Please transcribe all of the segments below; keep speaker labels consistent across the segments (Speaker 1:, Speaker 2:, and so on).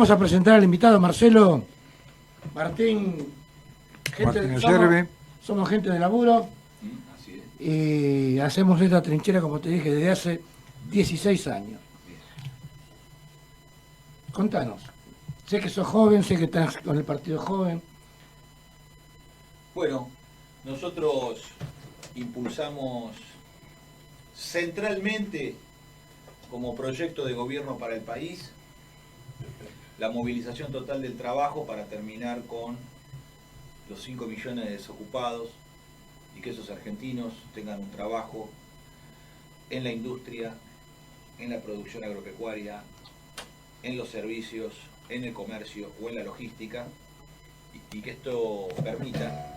Speaker 1: vamos a presentar al invitado, Marcelo Martín. Somos gente de laburo.
Speaker 2: Así es.
Speaker 1: Y hacemos esta trinchera, como te dije, desde hace 16 años. Contanos. Sé que sos joven, sé que estás con el partido joven.
Speaker 2: Bueno, nosotros impulsamos centralmente como proyecto de gobierno para el país la movilización total del trabajo para terminar con los 5 millones de desocupados y que esos argentinos tengan un trabajo en la industria, en la producción agropecuaria, en los servicios, en el comercio o en la logística, y que esto permita,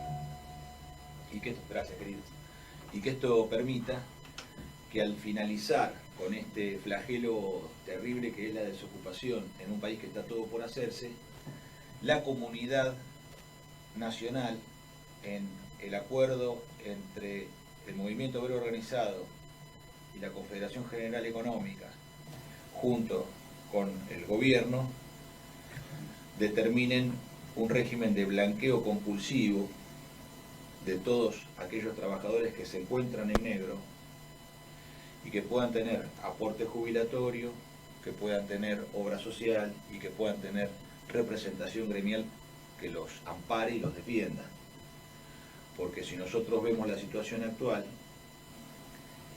Speaker 2: gracias querido, y que esto permita que al finalizar con este flagelo terrible que es la desocupación en un país que está todo por hacerse, la comunidad nacional, en el acuerdo entre el Movimiento Obrero Organizado y la Confederación General Económica, junto con el gobierno, determinen un régimen de blanqueo compulsivo de todos aquellos trabajadores que se encuentran en negro y que puedan tener aporte jubilatorio, que puedan tener obra social y que puedan tener representación gremial que los ampare y los defienda. Porque si nosotros vemos la situación actual,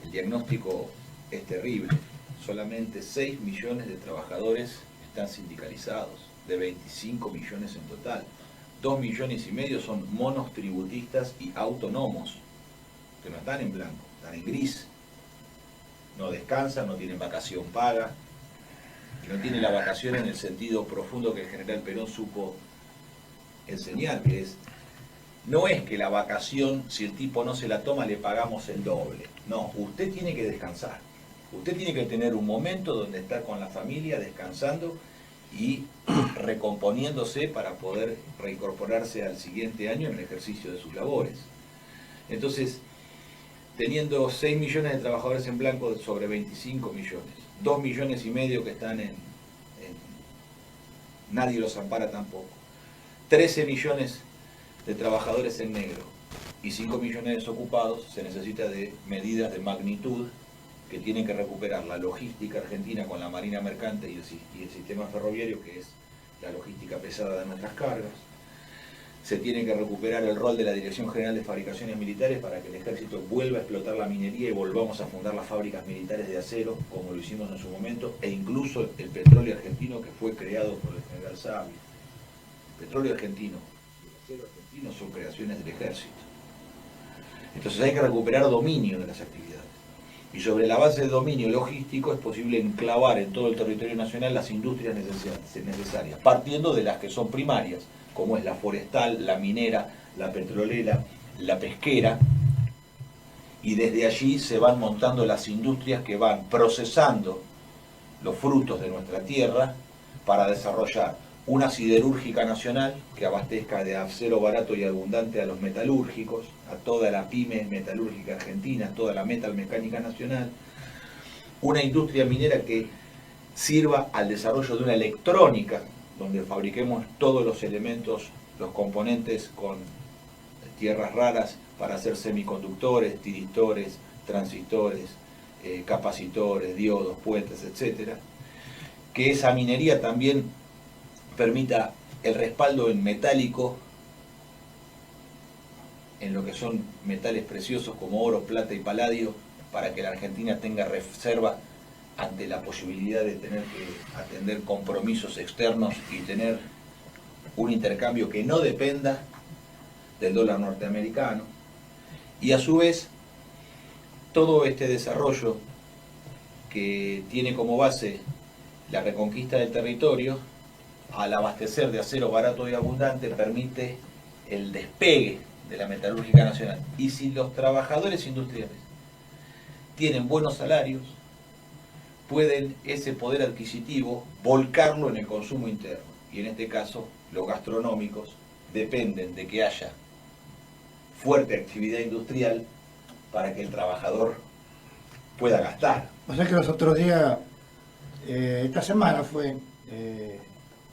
Speaker 2: el diagnóstico es terrible. Solamente 6 millones de trabajadores están sindicalizados, de 25 millones en total. 2,5 millones son monos tributistas y autónomos, que no están en blanco, están en gris. No descansan, no tienen vacación paga, y no tienen la vacación en el sentido profundo que el general Perón supo enseñar, que es, no es que la vacación, si el tipo no se la toma, le pagamos el doble. No, usted tiene que descansar. Usted tiene que tener un momento donde estar con la familia, descansando y recomponiéndose para poder reincorporarse al siguiente año en el ejercicio de sus labores. Entonces, teniendo 6 millones de trabajadores en blanco sobre 25 millones, 2,5 millones que están nadie los ampara tampoco, 13 millones de trabajadores en negro y 5 millones desocupados, se necesita de medidas de magnitud que tienen que recuperar la logística argentina con la marina mercante y el sistema ferroviario, que es la logística pesada de nuestras cargas. Se tiene que recuperar el rol de la Dirección General de Fabricaciones Militares para que el ejército vuelva a explotar la minería y volvamos a fundar las fábricas militares de acero, como lo hicimos en su momento, e incluso el petróleo argentino que fue creado por el general Sabio. El petróleo argentino y el acero argentino son creaciones del ejército. Entonces hay que recuperar dominio de las actividades. Y sobre la base de dominio logístico es posible enclavar en todo el territorio nacional las industrias necesarias, partiendo de las que son primarias, como es la forestal, la minera, la petrolera, la pesquera, y desde allí se van montando las industrias que van procesando los frutos de nuestra tierra para desarrollar una siderúrgica nacional que abastezca de acero barato y abundante a los metalúrgicos, a toda la pyme metalúrgica argentina, a toda la metalmecánica nacional, una industria minera que sirva al desarrollo de una electrónica, donde fabriquemos todos los elementos, los componentes con tierras raras para hacer semiconductores, tiristores, transistores, capacitores, diodos, puentes, etc. Que esa minería también permita el respaldo en metálico, en lo que son metales preciosos como oro, plata y paladio, para que la Argentina tenga reserva ante la posibilidad de tener que atender compromisos externos y tener un intercambio que no dependa del dólar norteamericano. Y a su vez, todo este desarrollo que tiene como base la reconquista del territorio, al abastecer de acero barato y abundante, permite el despegue de la metalúrgica nacional. Y si los trabajadores industriales tienen buenos salarios, pueden ese poder adquisitivo volcarlo en el consumo interno. Y en este caso, los gastronómicos dependen de que haya fuerte actividad industrial para que el trabajador pueda gastar.
Speaker 1: O sea que los otros días, esta semana fue,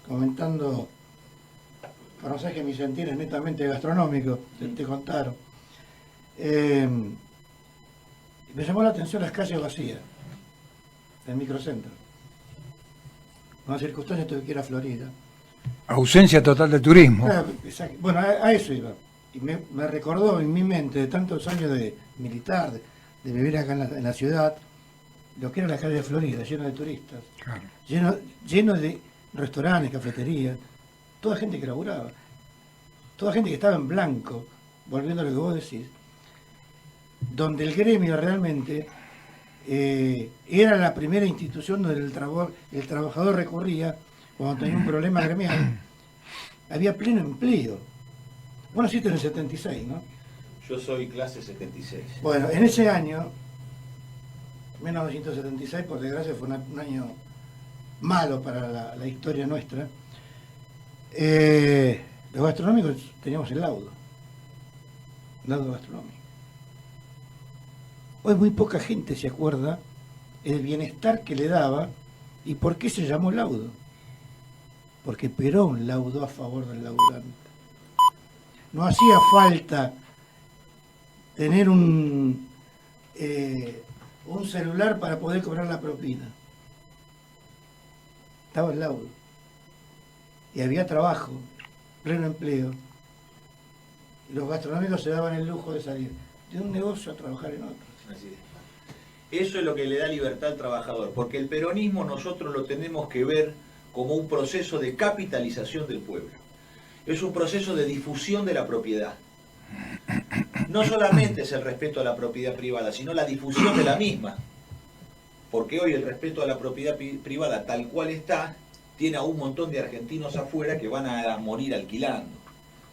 Speaker 1: comentando, conocés que mi sentir es netamente gastronómico, te contaron. Me llamó la atención las calles vacías del microcentro. Una circunstancia tuve que ir a Florida.
Speaker 3: Ausencia total de turismo.
Speaker 1: Bueno, a eso iba. Y me recordó en mi mente de tantos años de militar, de vivir acá en la ciudad, lo que era la calle de Florida, lleno de turistas,
Speaker 3: Claro.
Speaker 1: lleno de restaurantes, cafeterías, toda gente que laburaba, toda gente que estaba en blanco, volviendo a lo que vos decís, donde el gremio realmente era la primera institución donde el trabajador recurría cuando tenía un problema gremial. Había pleno empleo. Vos naciste en el 76, ¿no?
Speaker 2: Yo soy clase 76.
Speaker 1: Bueno, en ese año, 1976, por desgracia, fue un año malo para la historia nuestra. Los gastronómicos teníamos el laudo gastronómico. Hoy muy poca gente se acuerda el bienestar que le daba y por qué se llamó laudo. Porque Perón laudó a favor del laburante. No hacía falta tener un celular para poder cobrar la propina. Estaba el laudo. Y había trabajo, pleno empleo. Y los gastronómicos se daban el lujo de salir de un negocio a trabajar en otro.
Speaker 2: Así es. Eso es lo que le da libertad al trabajador, porque el peronismo nosotros lo tenemos que ver como un proceso de capitalización del pueblo. Es un proceso de difusión de la propiedad. No solamente es el respeto a la propiedad privada, sino la difusión de la misma. Porque hoy el respeto a la propiedad privada tal cual está, tiene a un montón de argentinos afuera que van a morir alquilando.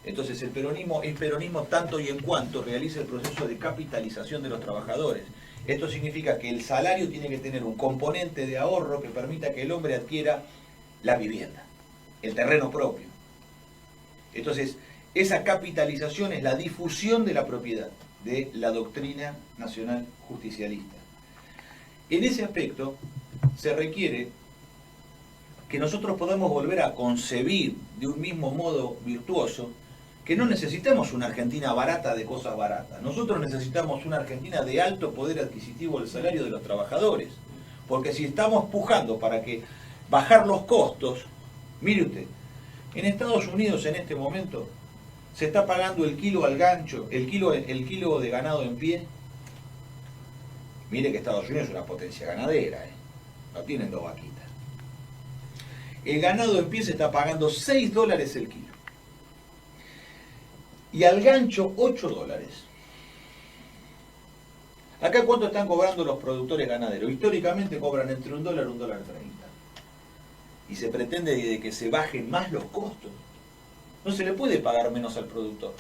Speaker 2: Entonces el peronismo es peronismo tanto y en cuanto realiza el proceso de capitalización de los trabajadores. Esto significa que el salario tiene que tener un componente de ahorro que permita que el hombre adquiera la vivienda, el terreno propio. Entonces, esa capitalización es la difusión de la propiedad, de la doctrina nacional justicialista. En ese aspecto, se requiere que nosotros podamos volver a concebir de un mismo modo virtuoso que no necesitamos una Argentina barata de cosas baratas. Nosotros necesitamos una Argentina de alto poder adquisitivo del salario de los trabajadores. Porque si estamos pujando para que bajar los costos, mire usted, en Estados Unidos en este momento se está pagando el kilo al gancho, el kilo de ganado en pie. Mire que Estados Unidos es una potencia ganadera, no tienen dos vaquitas. El ganado en pie se está pagando $6 el kilo. Y al gancho $8. Acá ¿cuánto están cobrando los productores ganaderos? Históricamente cobran entre $1 y $1.30. Y se pretende de que se bajen más los costos. No se le puede pagar menos al productor,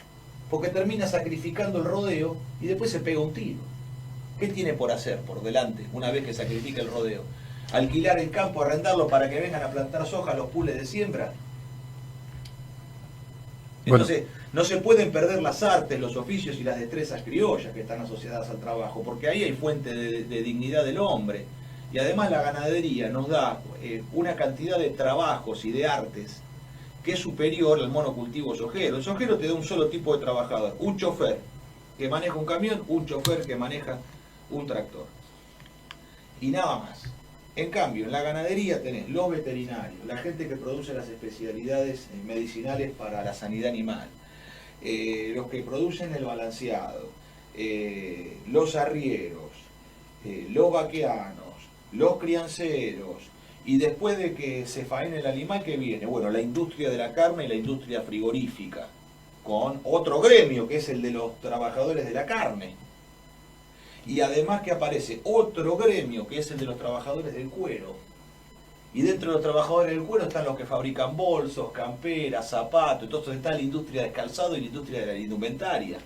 Speaker 2: porque termina sacrificando el rodeo y después se pega un tiro. ¿Qué tiene por hacer por delante una vez que sacrifica el rodeo? ¿Alquilar el campo, arrendarlo para que vengan a plantar soja los pules de siembra? Entonces, no se pueden perder las artes, los oficios y las destrezas criollas que están asociadas al trabajo, porque ahí hay fuente de dignidad del hombre. Y además la ganadería nos da una cantidad de trabajos y de artes que es superior al monocultivo sojero. El sojero te da un solo tipo de trabajador, un chofer que maneja un camión, un chofer que maneja un tractor. Y nada más. En cambio, en la ganadería tenés los veterinarios, la gente que produce las especialidades medicinales para la sanidad animal, los que producen el balanceado, los arrieros, los vaqueanos, los crianceros, y después de que se faene el animal, ¿qué viene? Bueno, la industria de la carne y la industria frigorífica, con otro gremio que es el de los trabajadores de la carne. Y además que aparece otro gremio que es el de los trabajadores del cuero. Y dentro de los trabajadores del cuero están los que fabrican bolsos, camperas, zapatos, entonces está la industria del calzado y la industria de la indumentaria.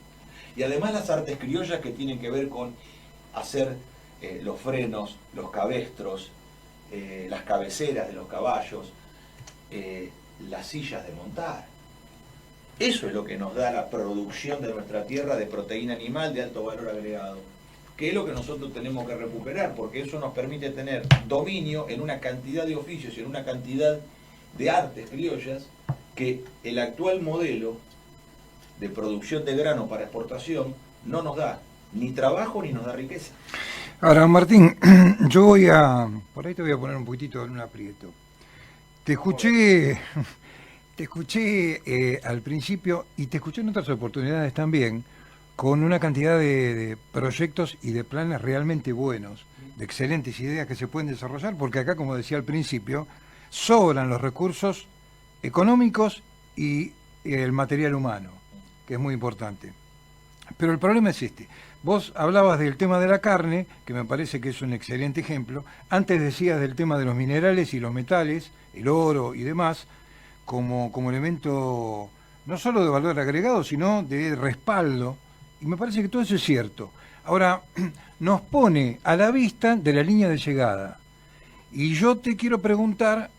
Speaker 2: Y además las artes criollas que tienen que ver con hacer los frenos, los cabestros, las cabeceras de los caballos, las sillas de montar. Eso es lo que nos da la producción de nuestra tierra de proteína animal de alto valor agregado, que es lo que nosotros tenemos que recuperar, porque eso nos permite tener dominio en una cantidad de oficios y en una cantidad de artes criollas que el actual modelo de producción de grano para exportación no nos da ni trabajo ni nos da riqueza.
Speaker 3: Ahora, Martín, por ahí te voy a poner un poquitito en un aprieto. Te escuché al principio y te escuché en otras oportunidades también, con una cantidad de proyectos y de planes realmente buenos, de excelentes ideas que se pueden desarrollar, porque acá, como decía al principio, sobran los recursos económicos y el material humano, que es muy importante. Pero el problema es este. Vos hablabas del tema de la carne, que me parece que es un excelente ejemplo. Antes decías del tema de los minerales y los metales, el oro y demás, como elemento no solo de valor agregado, sino de respaldo. Y me parece que todo eso es cierto. Ahora, nos pone a la vista de la línea de llegada. Y yo te quiero preguntar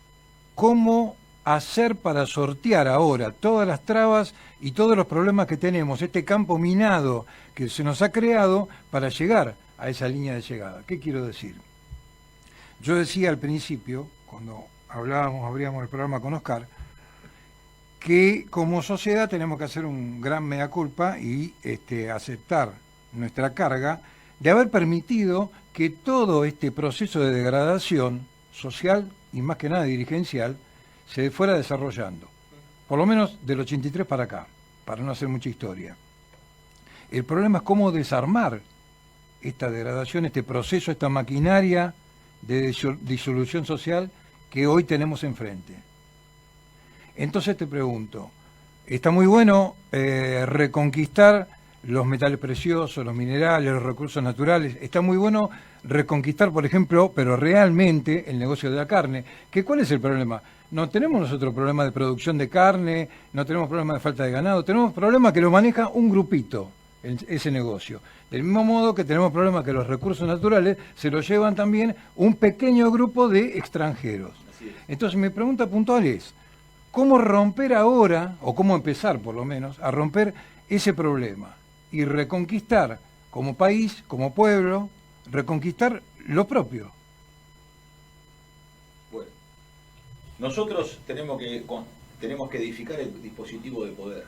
Speaker 3: cómo hacer para sortear ahora todas las trabas y todos los problemas que tenemos, este campo minado que se nos ha creado para llegar a esa línea de llegada. ¿Qué quiero decir? Yo decía al principio, cuando abríamos el programa con Oscar, que como sociedad tenemos que hacer un gran mea culpa y aceptar nuestra carga de haber permitido que todo este proceso de degradación social y más que nada dirigencial se fuera desarrollando, por lo menos del 83 para acá, para no hacer mucha historia. El problema es cómo desarmar esta degradación, este proceso, esta maquinaria de disolución social que hoy tenemos enfrente. Entonces te pregunto, está muy bueno reconquistar los metales preciosos, los minerales, los recursos naturales, está muy bueno reconquistar, por ejemplo, pero realmente el negocio de la carne. ¿Cuál es el problema? No tenemos nosotros problema de producción de carne, no tenemos problema de falta de ganado, tenemos problema que lo maneja un grupito, ese negocio. Del mismo modo que tenemos problema que los recursos naturales se los llevan también un pequeño grupo de extranjeros. Entonces mi pregunta puntual es, ¿cómo romper ahora, o cómo empezar por lo menos, a romper ese problema y reconquistar como país, como pueblo, reconquistar lo propio?
Speaker 2: Bueno, nosotros tenemos que edificar el dispositivo de poder.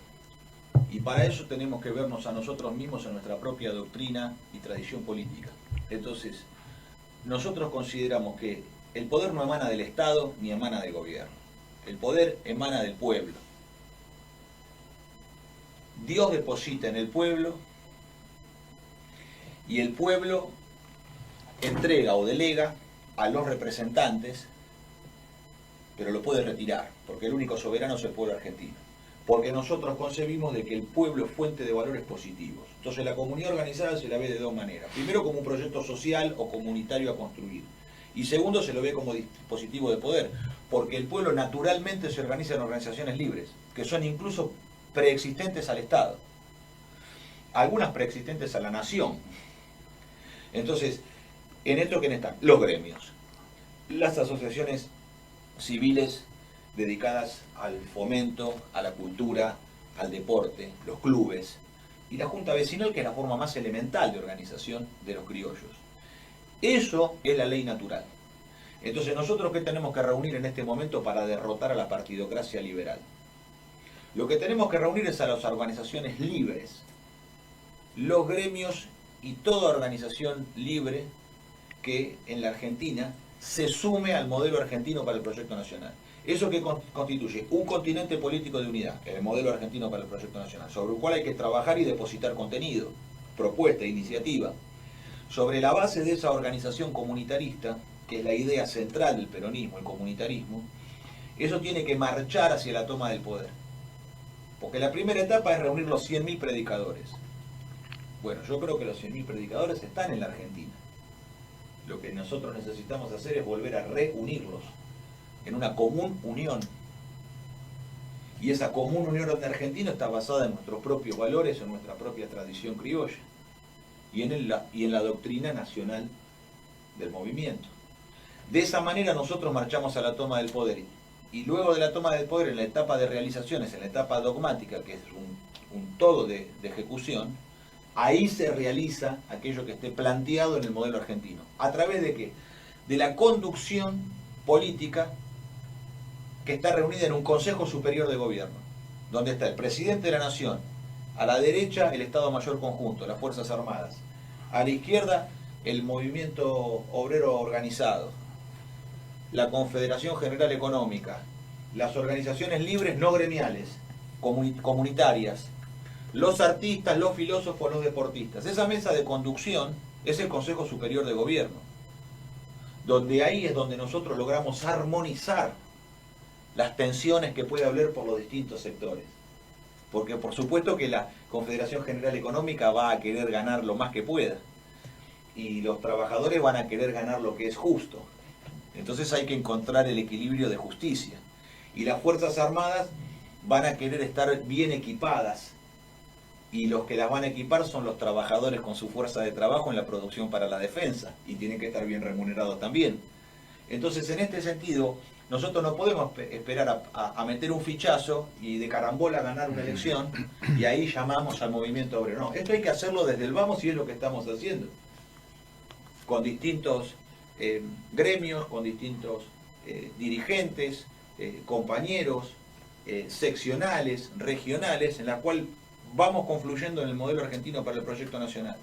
Speaker 2: Y para eso tenemos que vernos a nosotros mismos en nuestra propia doctrina y tradición política. Entonces, nosotros consideramos que el poder no emana del Estado ni emana del gobierno. El poder emana del pueblo. Dios deposita en el pueblo y el pueblo entrega o delega a los representantes, pero lo puede retirar, porque el único soberano es el pueblo argentino. Porque nosotros concebimos de que el pueblo es fuente de valores positivos. Entonces la comunidad organizada se la ve de dos maneras. Primero como un proyecto social o comunitario a construir. Y segundo se lo ve como dispositivo de poder. Porque el pueblo naturalmente se organiza en organizaciones libres, que son incluso preexistentes al Estado. Algunas preexistentes a la nación. Entonces, en esto ¿quiénes están? Los gremios. Las asociaciones civiles dedicadas al fomento, a la cultura, al deporte, los clubes, y la Junta Vecinal, que es la forma más elemental de organización de los criollos. Eso es la ley natural. Entonces, ¿nosotros qué tenemos que reunir en este momento para derrotar a la partidocracia liberal? Lo que tenemos que reunir es a las organizaciones libres, los gremios y toda organización libre que en la Argentina se sume al modelo argentino para el proyecto nacional. Eso que constituye un continente político de unidad, que es el modelo argentino para el proyecto nacional, sobre el cual hay que trabajar y depositar contenido, propuesta, iniciativa. Sobre la base de esa organización comunitarista, que es la idea central del peronismo, el comunitarismo, eso tiene que marchar hacia la toma del poder. Porque la primera etapa es reunir los 100.000 predicadores. Bueno, yo creo que los 100.000 predicadores están en la Argentina. Lo que nosotros necesitamos hacer es volver a reunirlos en una común unión. Y esa común unión de Argentina está basada en nuestros propios valores, en nuestra propia tradición criolla y en la doctrina nacional del movimiento. De esa manera nosotros marchamos a la toma del poder. Y luego de la toma del poder, en la etapa de realizaciones, en la etapa dogmática, que es un todo de ejecución, ahí se realiza aquello que esté planteado en el modelo argentino. ¿A través de qué? De la conducción política que está reunida en un Consejo Superior de Gobierno, donde está el presidente de la Nación, a la derecha el Estado Mayor Conjunto, las Fuerzas Armadas, a la izquierda el Movimiento Obrero Organizado, la Confederación General Económica, las organizaciones libres no gremiales, comunitarias, los artistas, los filósofos, los deportistas. Esa mesa de conducción es el Consejo Superior de Gobierno, donde ahí es donde nosotros logramos armonizar las tensiones que puede haber por los distintos sectores. Porque por supuesto que la Confederación General Económica va a querer ganar lo más que pueda, y los trabajadores van a querer ganar lo que es justo. Entonces hay que encontrar el equilibrio de justicia. Y las Fuerzas Armadas van a querer estar bien equipadas, y los que las van a equipar son los trabajadores con su fuerza de trabajo en la producción para la defensa, y tienen que estar bien remunerados también. Entonces, en este sentido, nosotros no podemos esperar a meter un fichazo y de carambola ganar una elección, y ahí llamamos al movimiento obrero. No, esto hay que hacerlo desde el vamos, y es lo que estamos haciendo, con distintos gremios, con distintos dirigentes, compañeros, seccionales, regionales, en la cual vamos confluyendo en el modelo argentino para el proyecto nacional,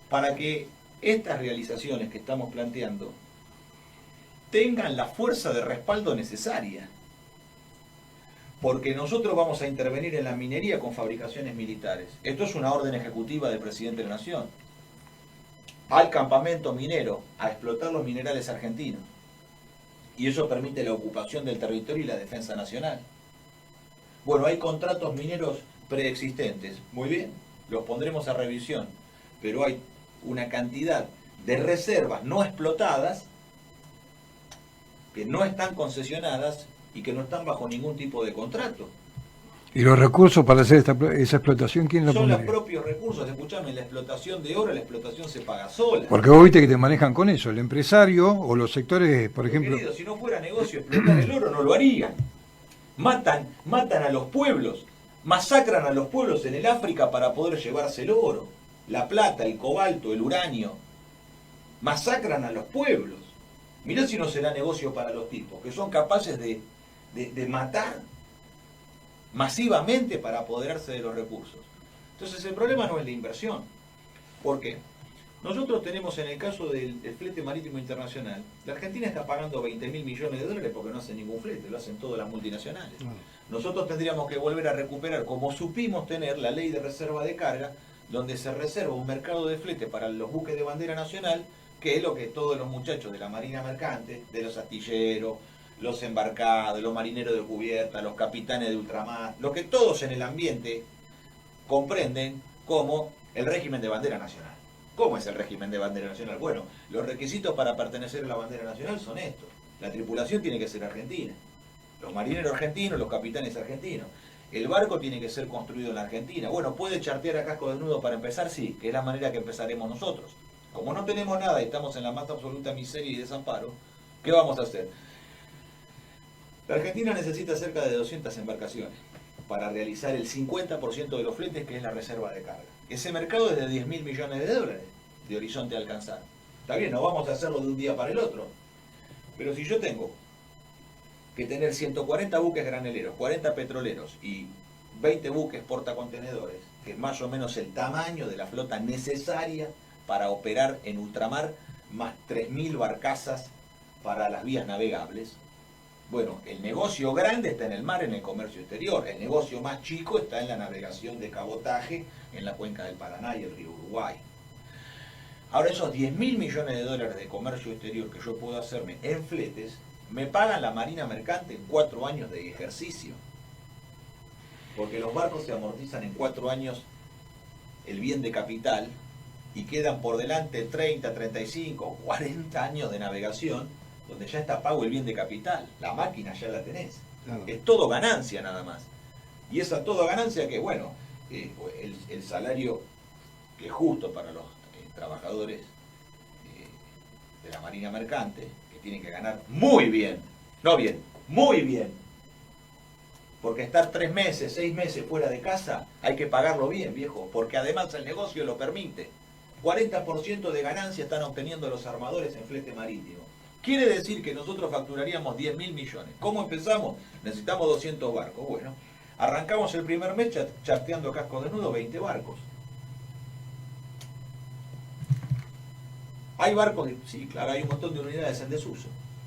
Speaker 2: para que estas realizaciones que estamos planteando tengan la fuerza de respaldo necesaria, porque nosotros vamos a intervenir en la minería con fabricaciones militares. Esto es una orden ejecutiva del presidente de la Nación, al campamento minero, a explotar los minerales argentinos, y eso permite la ocupación del territorio y la defensa nacional. Bueno, hay contratos mineros preexistentes, muy bien, los pondremos a revisión, pero hay una cantidad de reservas no explotadas que no están concesionadas y que no están bajo ningún tipo de contrato.
Speaker 3: ¿Y los recursos para hacer esa explotación quién lo
Speaker 2: Son
Speaker 3: pondría?
Speaker 2: los propios recursos. Escuchame, la explotación de oro, la explotación se paga sola.
Speaker 3: Porque vos viste que te manejan con eso, el empresario o los sectores, por ejemplo...
Speaker 2: Querido, si no fuera negocio explotar el oro, no lo harían. Matan a los pueblos, masacran a los pueblos en el África para poder llevarse el oro, la plata, el cobalto, el uranio. Masacran a los pueblos. Mirá si no será negocio para los tipos, que son capaces de matar masivamente para apoderarse de los recursos. Entonces el problema no es la inversión. ¿Por qué? Nosotros tenemos, en el caso del flete marítimo internacional, la Argentina está pagando 20.000 millones de dólares porque no hace ningún flete, lo hacen todas las multinacionales. Nosotros tendríamos que volver a recuperar, como supimos tener, la ley de reserva de carga, donde se reserva un mercado de flete para los buques de bandera nacional, que es lo que todos los muchachos de la Marina Mercante, de los astilleros, los embarcados, los marineros de cubierta, los capitanes de ultramar, lo que todos en el ambiente comprenden como el régimen de bandera nacional. ¿Cómo es el régimen de bandera nacional? Bueno, los requisitos para pertenecer a la bandera nacional son estos. La tripulación tiene que ser argentina, los marineros argentinos, los capitanes argentinos. El barco tiene que ser construido en la Argentina. Bueno, ¿puede chartear a casco desnudo para empezar? Sí, que es la manera que empezaremos nosotros. Como no tenemos nada y estamos en la más absoluta miseria y desamparo, ¿qué vamos a hacer? La Argentina necesita cerca de 200 embarcaciones para realizar el 50% de los fletes, que es la reserva de carga. Ese mercado es de 10.000 millones de dólares de horizonte a alcanzar. Está bien, no vamos a hacerlo de un día para el otro, pero si yo tengo que tener 140 buques graneleros, 40 petroleros y 20 buques portacontenedores, que es más o menos el tamaño de la flota necesaria para operar en ultramar, más 3.000 barcazas para las vías navegables. Bueno, el negocio grande está en el mar, en el comercio exterior. El negocio más chico está en la navegación de cabotaje en la cuenca del Paraná y el río Uruguay. Ahora, esos 10.000 millones de dólares de comercio exterior que yo puedo hacerme en fletes, me pagan la Marina Mercante en 4 años de ejercicio. Porque los barcos se amortizan en 4 años el bien de capital y quedan por delante 30, 35, 40 años de navegación donde ya está pago el bien de capital. La máquina ya la tenés. Claro. Es todo ganancia nada más. Y esa toda ganancia que, bueno, el salario que es justo para los trabajadores de la Marina Mercante, que tienen que ganar muy bien, no bien, muy bien. Porque estar 3 meses, 6 meses fuera de casa, hay que pagarlo bien, viejo, porque además el negocio lo permite. 40% de ganancia están obteniendo los armadores en flete marítimo. Quiere decir que nosotros facturaríamos 10.000 millones. ¿Cómo empezamos? Necesitamos 200 barcos. Bueno, arrancamos el primer mes charteando casco desnudo 20 barcos. ¿Hay barcos? Sí, claro, hay un montón de unidades en desuso.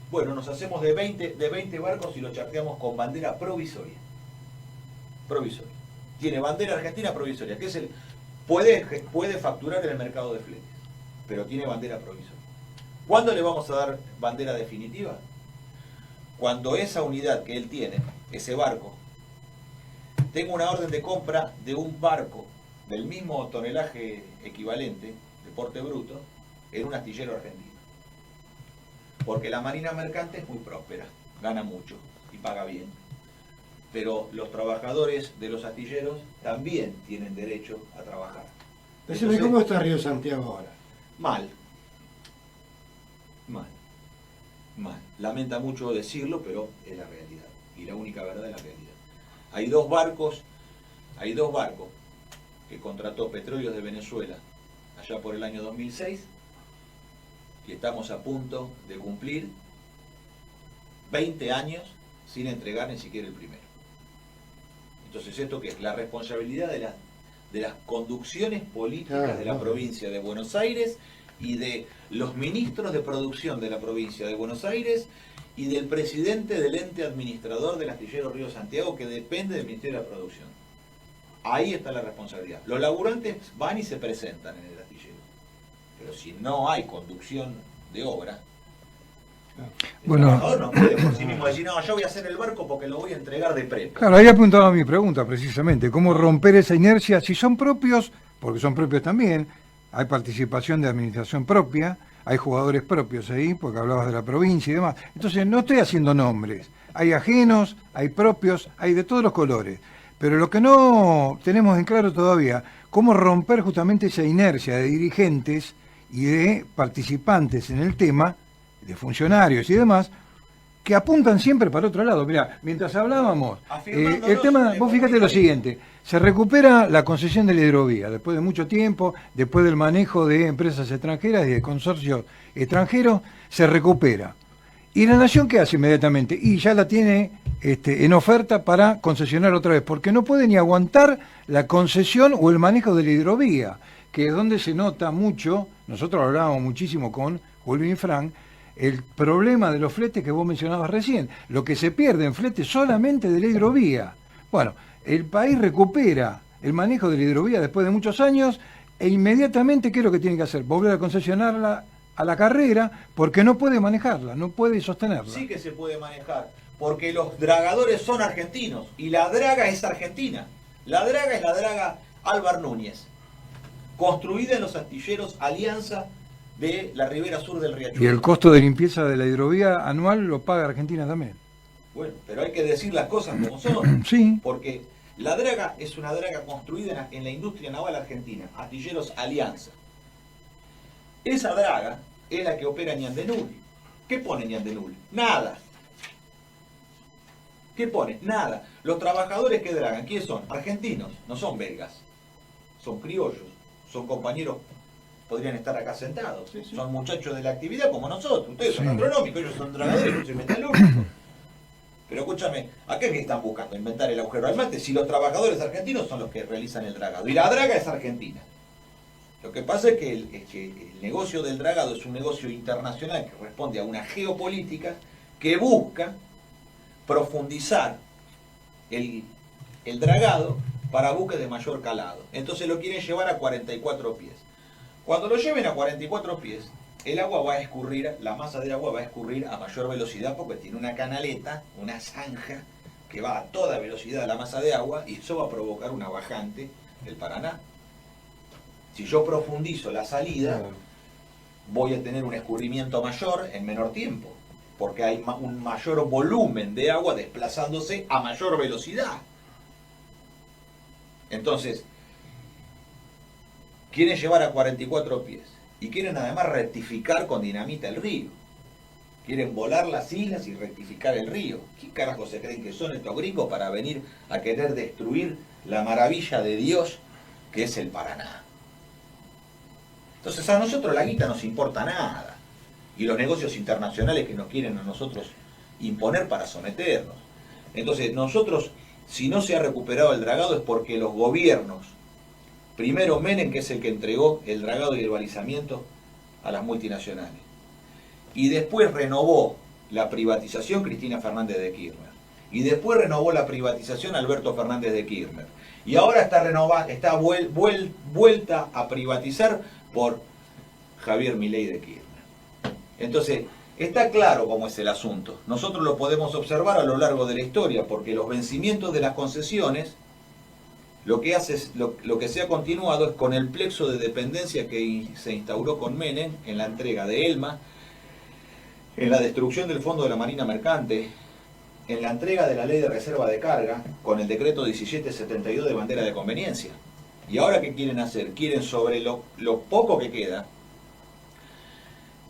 Speaker 2: Bueno, nos hacemos de 20 barcos y los charteamos con bandera provisoria. Provisoria. Tiene bandera argentina provisoria, que es puede facturar en el mercado de fletes, pero tiene bandera provisoria. ¿Cuándo le vamos a dar bandera definitiva? Cuando esa unidad que él tiene, ese barco, tenga una orden de compra de un barco del mismo tonelaje equivalente, de porte bruto, en un astillero argentino. Porque la marina mercante es muy próspera, gana mucho y paga bien. Pero los trabajadores de los astilleros también tienen derecho a trabajar.
Speaker 1: Decime, ¿cómo está Río Santiago ahora?
Speaker 2: Mal. Lamenta mucho decirlo, pero es la realidad. Y la única verdad es la realidad. Hay dos barcos que contrató Petróleos de Venezuela allá por el año 2006, y estamos a punto de cumplir 20 años sin entregar ni siquiera el primero. Entonces, ¿esto qué es? La responsabilidad de las conducciones políticas de la provincia de Buenos Aires y de los ministros de producción de la provincia de Buenos Aires y del presidente del ente administrador del astillero Río Santiago, que depende del Ministerio de la Producción. Ahí está la responsabilidad. Los laburantes van y se presentan en el astillero. Pero si no hay conducción de obra, el trabajador no puede por sí mismo decir, no, yo voy a hacer el barco porque lo voy a entregar de prepa.
Speaker 3: Claro, ahí apuntaba mi pregunta precisamente, ¿cómo romper esa inercia? Si son propios, porque son propios también, hay participación de administración propia, hay jugadores propios ahí, porque hablabas de la provincia y demás. Entonces no estoy haciendo nombres, hay ajenos, hay propios, hay de todos los colores. Pero lo que no tenemos en claro todavía, cómo romper justamente esa inercia de dirigentes y de participantes en el tema, de funcionarios y demás, que apuntan siempre para otro lado. Mirá, mientras hablábamos, el tema, vos fíjate lo siguiente, se recupera la concesión de la hidrovía, después de mucho tiempo, después del manejo de empresas extranjeras y de consorcios extranjeros, se recupera. ¿Y la Nación qué hace inmediatamente? Y ya la tiene en oferta para concesionar otra vez, porque no puede ni aguantar la concesión o el manejo de la hidrovía, que es donde se nota mucho, nosotros hablábamos muchísimo con Julio Infran, el problema de los fletes que vos mencionabas recién, lo que se pierde en fletes solamente de la hidrovía. Bueno, el país recupera el manejo de la hidrovía después de muchos años e inmediatamente, ¿qué es lo que tiene que hacer? Volver a concesionarla a la carrera porque no puede manejarla, no puede sostenerla.
Speaker 2: Sí que se puede manejar, porque los dragadores son argentinos y la draga es argentina. La draga es la draga Álvar Núñez, construida en los astilleros Alianza de la ribera sur del Riachuelo.
Speaker 3: Y el costo de limpieza de la hidrovía anual lo paga Argentina también.
Speaker 2: Bueno, pero hay que decir las cosas como son.
Speaker 3: Sí.
Speaker 2: Porque la draga es una draga construida en la industria naval argentina, astilleros Alianza. Esa draga es la que opera Ñandenul. ¿Qué pone Ñandenul? Nada. ¿Qué pone? Nada. Los trabajadores que dragan, ¿quiénes son? Argentinos, no son belgas. Son criollos, son compañeros, podrían estar acá sentados. Sí, sí. Son muchachos de la actividad como nosotros. Ustedes son astronómicos, ellos son dragadores, yo soy metalúrgico. Pero escúchame, ¿a qué es que están buscando? Inventar el agujero al mate, si los trabajadores argentinos son los que realizan el dragado. Y la draga es argentina. Lo que pasa es que el negocio del dragado es un negocio internacional que responde a una geopolítica que busca profundizar el dragado para buques de mayor calado. Entonces lo quieren llevar a 44 pies. Cuando lo lleven a 44 pies, el agua va a escurrir, la masa de agua va a escurrir a mayor velocidad porque tiene una canaleta, una zanja que va a toda velocidad a la masa de agua y eso va a provocar una bajante del Paraná. Si yo profundizo la salida, voy a tener un escurrimiento mayor en menor tiempo, porque hay un mayor volumen de agua desplazándose a mayor velocidad. Entonces, quieren llevar a 44 pies y quieren además rectificar con dinamita el río. Quieren volar las islas y rectificar el río. ¿Qué carajo se creen que son estos gringos para venir a querer destruir la maravilla de Dios que es el Paraná? Entonces a nosotros la guita nos importa nada. y los negocios internacionales que nos quieren a nosotros imponer para someternos. Entonces nosotros, si no se ha recuperado el dragado es porque los gobiernos, primero Menem, que es el que entregó el dragado y el balizamiento a las multinacionales, y después renovó la privatización Cristina Fernández de Kirchner, y después renovó la privatización Alberto Fernández de Kirchner, y ahora está vuelta a privatizar por Javier Milei de Kirchner. Entonces, está claro cómo es el asunto. Nosotros lo podemos observar a lo largo de la historia, porque los vencimientos de las concesiones, lo que se ha continuado es con el plexo de dependencia que se instauró con Menem en la entrega de Elma, en la destrucción del Fondo de la Marina Mercante, en la entrega de la Ley de Reserva de Carga, con el decreto 1772 de bandera de conveniencia. ¿Y ahora qué quieren hacer? Quieren sobre lo poco que queda,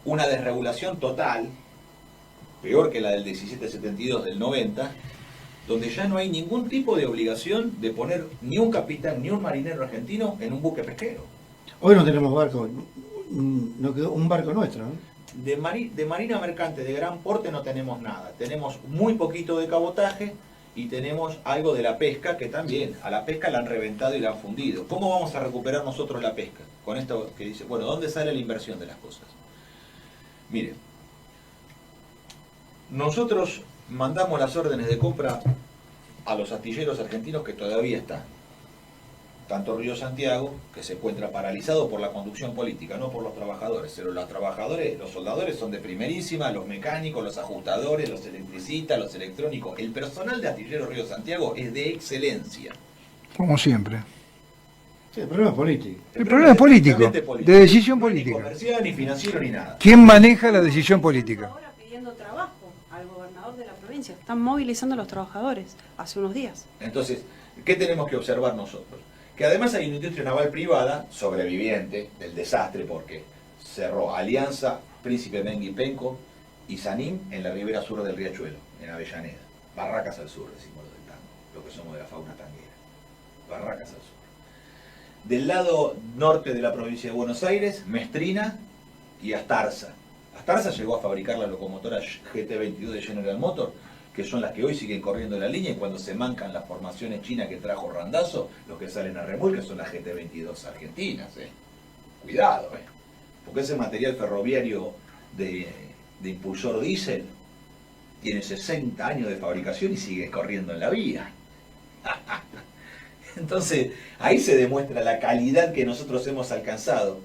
Speaker 2: una desregulación total, peor que la del 1772 del 90, donde ya no hay ningún tipo de obligación de poner ni un capitán ni un marinero argentino en un buque pesquero.
Speaker 1: Hoy no tenemos barco, no quedó un barco nuestro, ¿no?
Speaker 2: De marina mercante de gran porte no tenemos nada. Tenemos muy poquito de cabotaje y tenemos algo de la pesca, que también a la pesca la han reventado y la han fundido. ¿Cómo vamos a recuperar nosotros la pesca? Con esto que dice, bueno, ¿dónde sale la inversión de las cosas? Miren, nosotros mandamos las órdenes de compra a los astilleros argentinos que todavía están. Tanto Río Santiago, que se encuentra paralizado por la conducción política, no por los trabajadores. Pero los trabajadores, los soldadores son de primerísima, los mecánicos, los ajustadores, los electricistas, los electrónicos. El personal de Astillero Río Santiago es de excelencia.
Speaker 3: Como siempre.
Speaker 1: Sí, el problema es político.
Speaker 3: El problema es político, de decisión política.
Speaker 2: Ni comercial, ni financiero, ni nada.
Speaker 3: ¿Quién maneja la decisión política?
Speaker 4: Ahora pidiendo trabajo al gobernador de la provincia. Están movilizando a los trabajadores hace unos días.
Speaker 2: Entonces, ¿qué tenemos que observar nosotros? Que además hay una industria naval privada, sobreviviente del desastre, porque cerró Alianza, Príncipe Mengui Penco y Sanín en la ribera sur del Riachuelo, en Avellaneda. Barracas al sur, decimos los del tango, lo que somos de la fauna tanguera. Barracas al sur. Del lado norte de la provincia de Buenos Aires, Mestrina y Astarza. Astarza llegó a fabricar la locomotora GT22 de General Motors, que son las que hoy siguen corriendo la línea, y cuando se mancan las formaciones chinas que trajo Randazzo, los que salen a remolque son las GT22 argentinas. Cuidado, porque ese material ferroviario de impulsor diésel tiene 60 años de fabricación y sigue corriendo en la vía. Entonces, ahí se demuestra la calidad que nosotros hemos alcanzado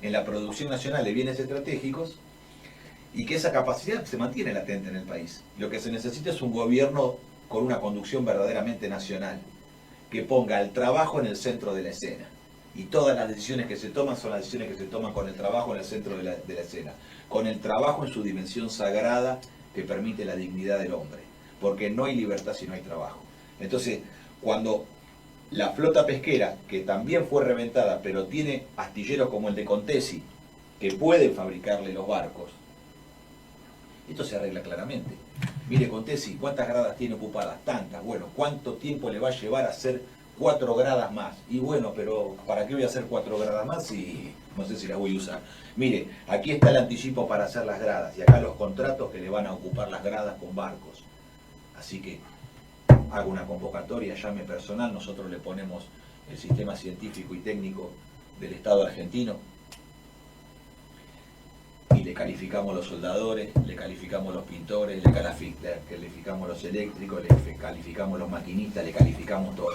Speaker 2: en la producción nacional de bienes estratégicos, y que esa capacidad se mantiene latente en el país. Lo que se necesita es un gobierno con una conducción verdaderamente nacional, que ponga el trabajo en el centro de la escena. Y todas las decisiones que se toman son las decisiones que se toman con el trabajo en el centro de la escena. Con el trabajo en su dimensión sagrada que permite la dignidad del hombre. Porque no hay libertad si no hay trabajo. Entonces, cuando la flota pesquera, que también fue reventada, pero tiene astilleros como el de Contesi, que pueden fabricarle los barcos, esto se arregla claramente. Mire, Contesi, ¿cuántas gradas tiene ocupadas? Tantas. Bueno, ¿cuánto tiempo le va a llevar a hacer 4 gradas más? Y bueno, pero ¿para qué voy a hacer 4 gradas más si no sé si las voy a usar? Mire, aquí está el anticipo para hacer las gradas, y acá los contratos que le van a ocupar las gradas con barcos. Así que hago una convocatoria, llame personal, nosotros le ponemos el sistema científico y técnico del Estado argentino, y le calificamos los soldadores, le calificamos los pintores, le calificamos los eléctricos, le calificamos los maquinistas, le calificamos todo.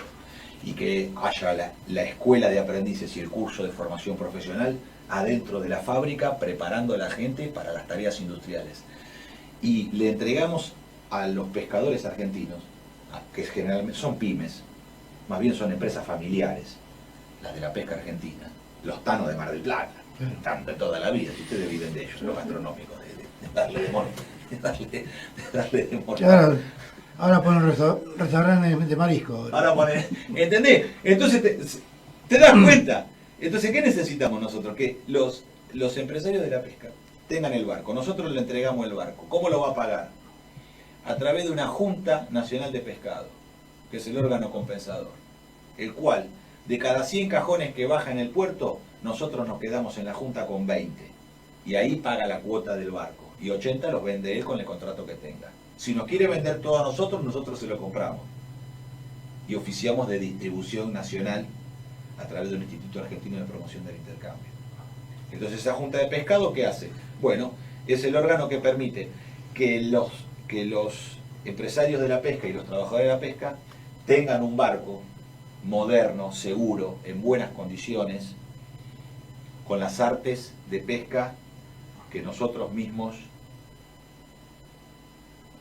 Speaker 2: Y que haya la escuela de aprendices y el curso de formación profesional adentro de la fábrica, preparando a la gente para las tareas industriales. Y le entregamos a los pescadores argentinos, que generalmente son pymes, más bien son empresas familiares, las de la pesca argentina, los tanos de Mar del Plata, están de toda la vida, si ustedes viven de ellos, los gastronómicos, de darle de mono, de darle de mono.
Speaker 1: Ahora ponen restaurantes de marisco.
Speaker 2: Ahora ponen, ¿entendés? Entonces te das cuenta. Entonces, ¿qué necesitamos nosotros? Que los empresarios de la pesca tengan el barco, nosotros le entregamos el barco. ¿Cómo lo va a pagar? A través de una Junta Nacional de Pescado, que es el órgano compensador, el cual, de cada 100 cajones que baja en el puerto, nosotros nos quedamos en la Junta con 20. y ahí paga la cuota del barco, y 80 los vende él con el contrato que tenga. Si nos quiere vender todo a nosotros, nosotros se lo compramos y oficiamos de distribución nacional a través del Instituto Argentino de Promoción del Intercambio. Entonces esa Junta de Pescado, ¿qué hace? Bueno, es el órgano que permite que los empresarios de la pesca y los trabajadores de la pesca tengan un barco moderno, seguro, en buenas condiciones, con las artes de pesca que nosotros mismos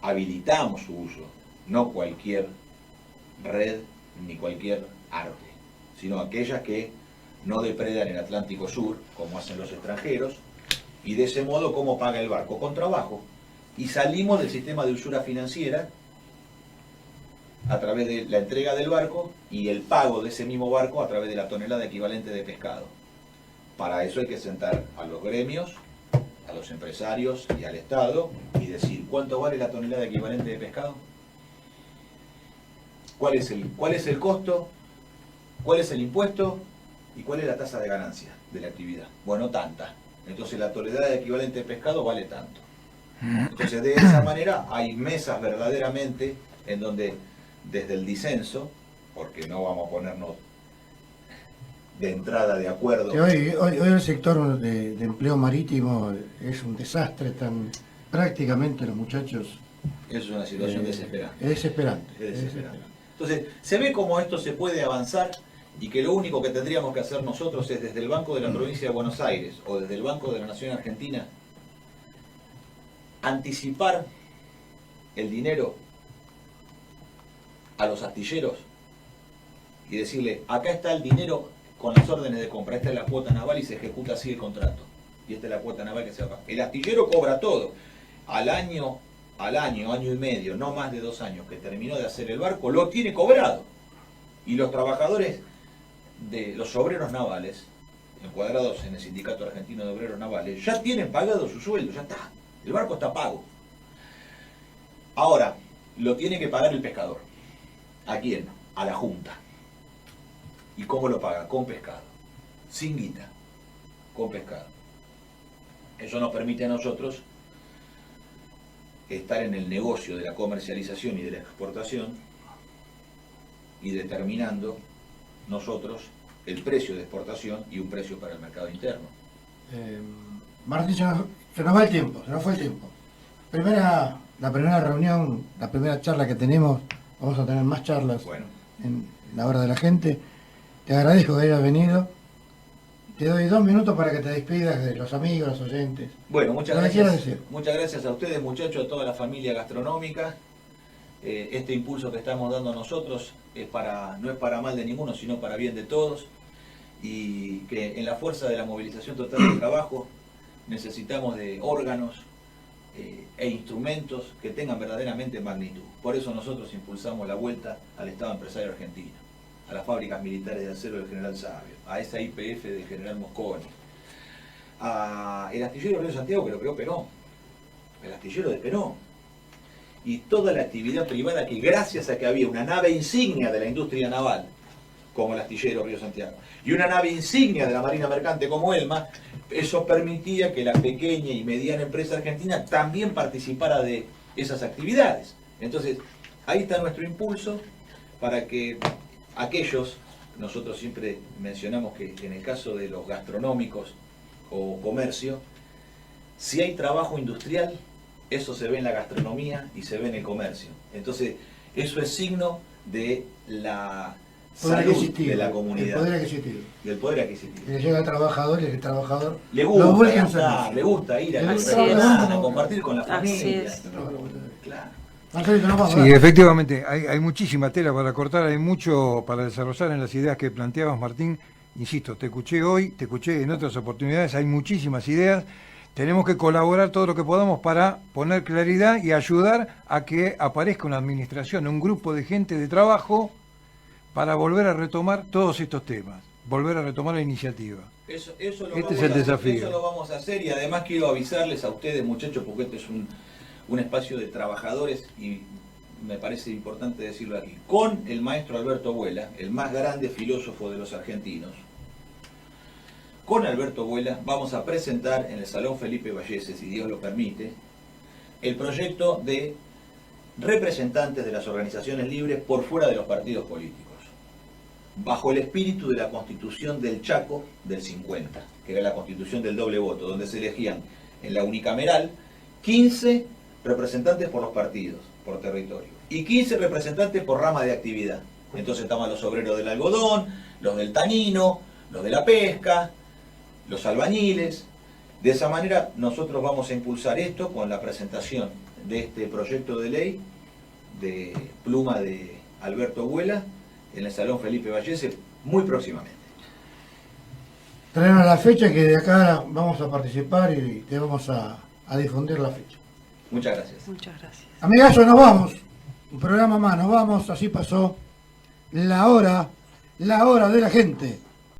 Speaker 2: habilitamos su uso, no cualquier red ni cualquier arte, sino aquellas que no depredan el Atlántico Sur, como hacen los extranjeros, y de ese modo, ¿cómo paga el barco? Con trabajo. Y salimos del sistema de usura financiera a través de la entrega del barco y el pago de ese mismo barco a través de la tonelada equivalente de pescado. Para eso hay que sentar a los gremios, a los empresarios y al Estado y decir, ¿cuánto vale la tonelada equivalente de pescado? ¿Cuál es el costo? ¿Cuál es el impuesto? ¿Y cuál es la tasa de ganancia de la actividad? Bueno, tanta. Entonces la tonelada equivalente de pescado vale tanto. Entonces de esa manera hay mesas verdaderamente en donde desde el disenso, porque no vamos a ponernos de entrada de acuerdo.
Speaker 1: Hoy el sector de empleo marítimo es un desastre, prácticamente los muchachos...
Speaker 2: Es una situación desesperante.
Speaker 1: Es desesperante.
Speaker 2: Es desesperante. Entonces, se ve cómo esto se puede avanzar y que lo único que tendríamos que hacer nosotros es desde el Banco de la Provincia de Buenos Aires o desde el Banco de la Nación Argentina anticipar el dinero a los astilleros y decirle, acá está el dinero con las órdenes de compra, esta es la cuota naval y se ejecuta así el contrato. Y esta es la cuota naval que se va a pagar. El astillero cobra todo. Al año, año y medio, no más de 2 años que terminó de hacer el barco, lo tiene cobrado. Y los trabajadores de los obreros navales, encuadrados en el Sindicato Argentino de Obreros Navales, ya tienen pagado su sueldo, ya está. El barco está pago. Ahora, lo tiene que pagar el pescador. ¿A quién? A la Junta. ¿Y cómo lo paga? Con pescado. Sin guita. Con pescado. Eso nos permite a nosotros estar en el negocio de la comercialización y de la exportación y determinando nosotros el precio de exportación y un precio para el mercado interno.
Speaker 1: Martín, se nos va el tiempo, se nos fue el tiempo. La primera reunión, la primera charla que tenemos, vamos a tener más charlas en la hora de la gente. Te agradezco que hayas venido. Te doy 2 minutos para que te despidas de los amigos, los oyentes.
Speaker 2: Bueno, muchas
Speaker 1: Lo que
Speaker 2: gracias.
Speaker 1: quieras decir.
Speaker 2: Muchas gracias a ustedes, muchachos, a toda la familia gastronómica. Este impulso que estamos dando nosotros no es para mal de ninguno, sino para bien de todos. Y que en la fuerza de la movilización total del trabajo necesitamos de órganos e instrumentos que tengan verdaderamente magnitud. Por eso nosotros impulsamos la vuelta al Estado empresario argentino, a las fábricas militares de acero del General Sabio, a esa YPF del General Mosconi, a el astillero Río Santiago que lo creó Perón, el astillero de Perón, y toda la actividad privada que gracias a que había una nave insignia de la industria naval, como el astillero Río Santiago, y una nave insignia de la Marina Mercante como Elma, eso permitía que la pequeña y mediana empresa argentina también participara de esas actividades. Entonces, ahí está nuestro impulso para que aquellos, nosotros siempre mencionamos que en el caso de los gastronómicos o comercio, si hay trabajo industrial, eso se ve en la gastronomía y se ve en el comercio. Entonces, eso es signo de la salud de la comunidad. Del poder adquisitivo.
Speaker 1: Que le llega al trabajador y el trabajador
Speaker 2: le gusta
Speaker 1: lo vuelve a
Speaker 2: gastar, le gusta ir a la
Speaker 4: Así
Speaker 2: restaurante,
Speaker 4: es.
Speaker 2: a compartir con la familia.
Speaker 4: Así es.
Speaker 2: Claro.
Speaker 1: Marcelito, nos vamos,
Speaker 3: Sí,
Speaker 1: ¿verdad?
Speaker 3: efectivamente, hay muchísima tela para cortar, hay mucho para desarrollar en las ideas que planteabas, Martín. Insisto, te escuché hoy, te escuché en otras oportunidades, hay muchísimas ideas. Tenemos que colaborar todo lo que podamos para poner claridad y ayudar a que aparezca una administración, un grupo de gente de trabajo para volver a retomar todos estos temas, volver a retomar la iniciativa.
Speaker 2: Eso
Speaker 3: Este
Speaker 2: vamos
Speaker 3: es el
Speaker 2: a
Speaker 3: desafío.
Speaker 2: Eso lo vamos a hacer y además quiero avisarles a ustedes, muchachos, porque este es un espacio de trabajadores y me parece importante decirlo aquí. Con el maestro Alberto Abuela, el más grande filósofo de los argentinos, con Alberto Vuela, vamos a presentar en el Salón Felipe Vallese, si Dios lo permite, el proyecto de representantes de las organizaciones libres por fuera de los partidos políticos, bajo el espíritu de la Constitución del Chaco del 50, que era la Constitución del doble voto, donde se elegían en la unicameral 15 representantes por los partidos, por territorio, y 15 representantes por rama de actividad. Entonces estaban los obreros del algodón, los del tanino, los de la pesca, los albañiles. De esa manera nosotros vamos a impulsar esto con la presentación de este proyecto de ley de pluma de Alberto Vuela en el Salón Felipe Vallese muy próximamente.
Speaker 1: Traernos la fecha que de acá vamos a participar y te vamos a difundir la fecha.
Speaker 2: Muchas gracias.
Speaker 4: Muchas gracias.
Speaker 1: Amigazos, nos vamos. Un programa más, nos vamos. Así pasó la hora de la gente.